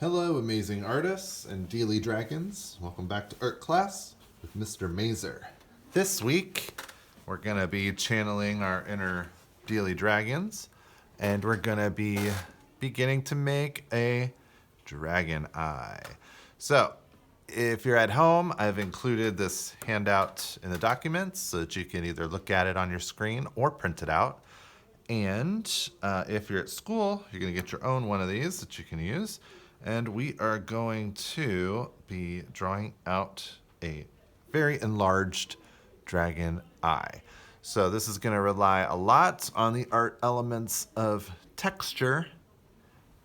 Hello, amazing artists and Dealy Dragons. Welcome back to art class with Mr. Mazer. This week, we're going to be channeling our inner Dealy Dragons, and we're going to be beginning to make a dragon eye. So, if you're at home, I've included this handout in the documents so that you can either look at it on your screen or print it out. And if you're at school, you're going to get your own one of these that you can use. And we are going to be drawing out a very enlarged dragon eye. So this is going to rely a lot on the art elements of texture.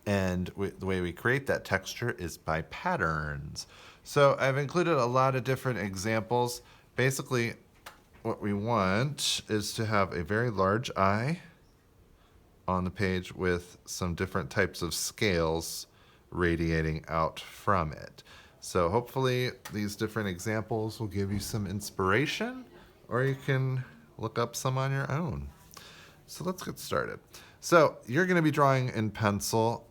And the way we create that texture is by patterns. So I've included a lot of different examples. Basically, what we want is to have a very large eye on the page with some different types of scales radiating out from it. So hopefully these different examples will give you some inspiration, or you can look up some on your own. So let's get started. So you're going to be drawing in pencil,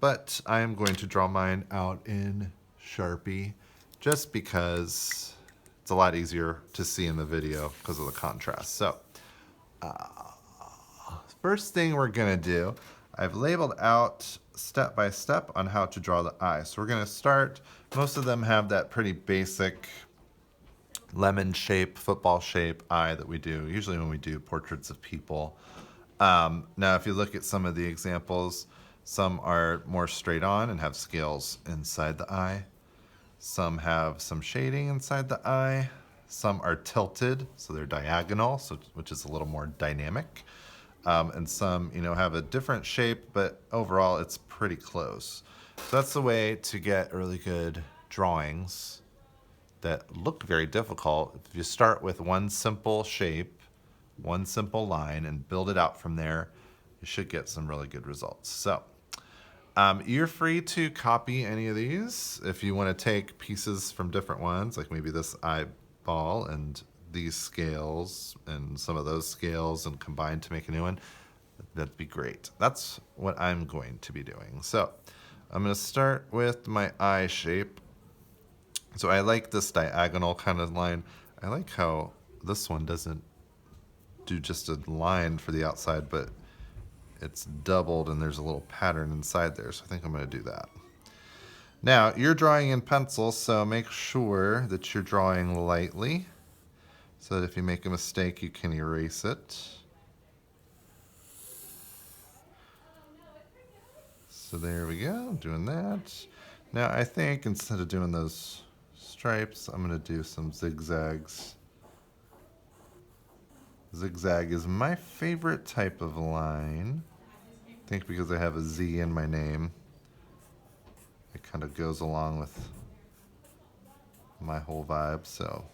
but I am going to draw mine out in Sharpie just because it's a lot easier to see in the video because of the contrast. So first thing we're going to do, I've labeled out step by step on how to draw the eye. So we're going to start, most of them have that pretty basic lemon shape, football shape eye that we do, usually when we do portraits of people. Now, if you look at some of the examples, some are more straight on and have scales inside the eye. Some have some shading inside the eye. Some are tilted, so they're diagonal, which is a little more dynamic. And some, have a different shape, but overall it's pretty close. So that's the way to get really good drawings that look very difficult. If you start with one simple shape, one simple line, and build it out from there, you should get some really good results. So you're free to copy any of these. If you want to take pieces from different ones, like maybe this eyeball and these scales and some of those scales and combine to make a new one, that'd be great. That's what I'm going to be doing. So I'm going to start with my eye shape. So I like this diagonal kind of line. I like how this one doesn't do just a line for the outside, but it's doubled and there's a little pattern inside there. So I think I'm going to do that. Now, you're drawing in pencil, so make sure that you're drawing lightly, so that if you make a mistake, you can erase it. So there we go, doing that. Now I think instead of doing those stripes, I'm going to do some zigzags. Zigzag is my favorite type of line. I think because I have a Z in my name, it kind of goes along with my whole vibe, so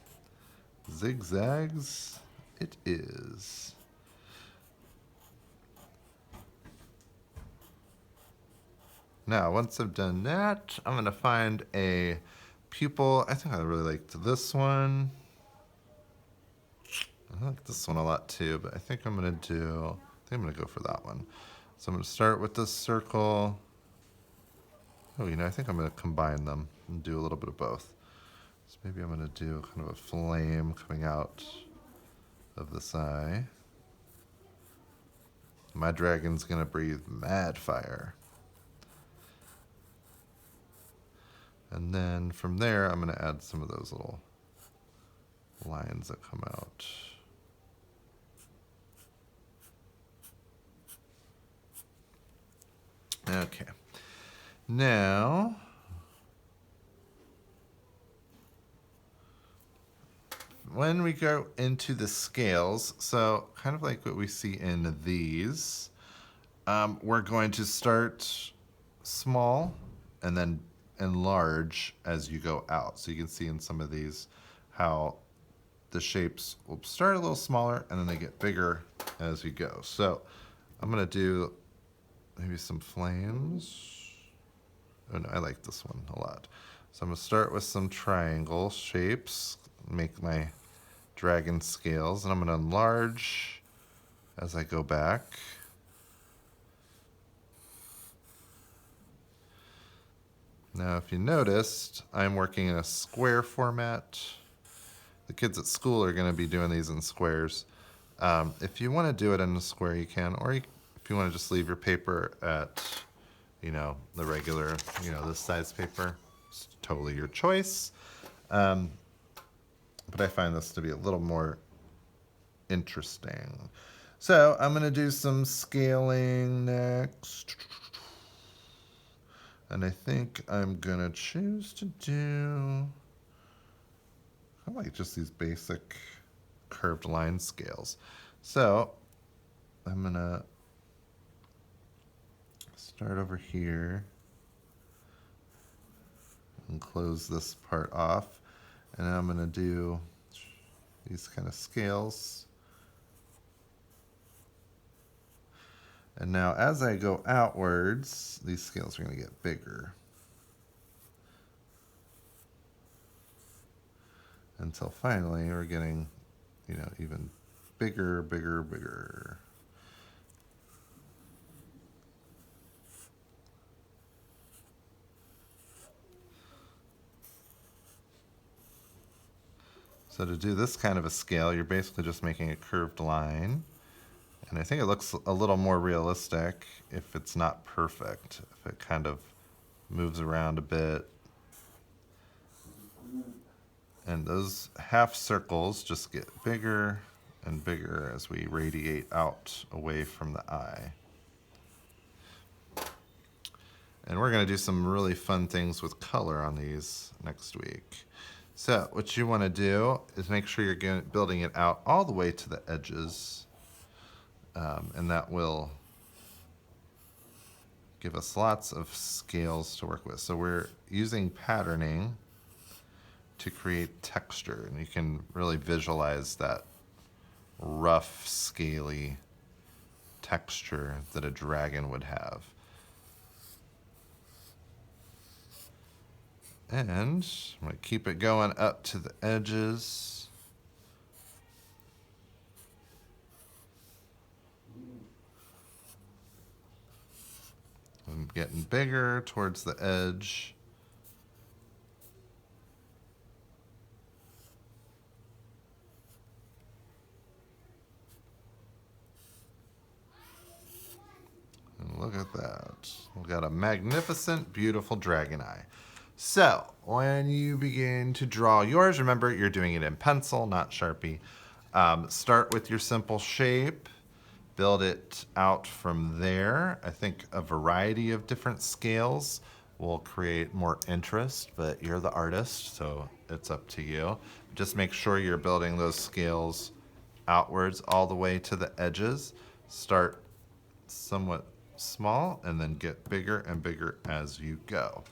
zigzags it is. Now, once I've done that, I'm going to find a pupil. I think I really liked this one. I like this one a lot too, but I think I'm going to go for that one. So I'm going to start with this circle. Oh, I think I'm going to combine them and do a little bit of both. So maybe I'm going to do kind of a flame coming out of this eye. My dragon's going to breathe mad fire. And then from there, I'm going to add some of those little lines that come out. Okay. Now, when we go into the scales, so kind of like what we see in these, we're going to start small and then enlarge as you go out. So you can see in some of these how the shapes will start a little smaller and then they get bigger as you go. So I'm going to do maybe some flames. Oh no, I like this one a lot. So I'm going to start with some triangle shapes, make my dragon scales, and I'm going to enlarge as I go back. Now, if you noticed, I'm working in a square format. The kids at school are going to be doing these in squares. If you want to do it in a square, you can, or if you want to just leave your paper at, the regular, this size paper, it's totally your choice. But I find this to be a little more interesting. So I'm going to do some scaling next. And I think I'm going to choose to do, I like just these basic curved line scales. So I'm going to start over here and close this part off. And I'm going to do these kind of scales. And now as I go outwards, these scales are going to get bigger. Until finally we're getting, even bigger, bigger, bigger. So to do this kind of a scale, you're basically just making a curved line. And I think it looks a little more realistic if it's not perfect, if it kind of moves around a bit. And those half circles just get bigger and bigger as we radiate out away from the eye. And we're going to do some really fun things with color on these next week. So what you want to do is make sure you're building it out all the way to the edges. And that will give us lots of scales to work with. So we're using patterning to create texture, and you can really visualize that rough, scaly texture that a dragon would have. And I'm going to keep it going up to the edges. I'm getting bigger towards the edge. And look at that. We've got a magnificent, beautiful dragon eye. So, when you begin to draw yours, remember you're doing it in pencil, not Sharpie. Start with your simple shape. Build it out from there. I think a variety of different scales will create more interest, but you're the artist, so it's up to you. Just make sure you're building those scales outwards all the way to the edges. Start somewhat small and then get bigger and bigger as you go.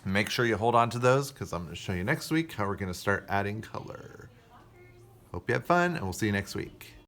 Make sure you hold on to those because I'm going to show you next week how we're going to start adding color. Hope you have fun, and we'll see you next week.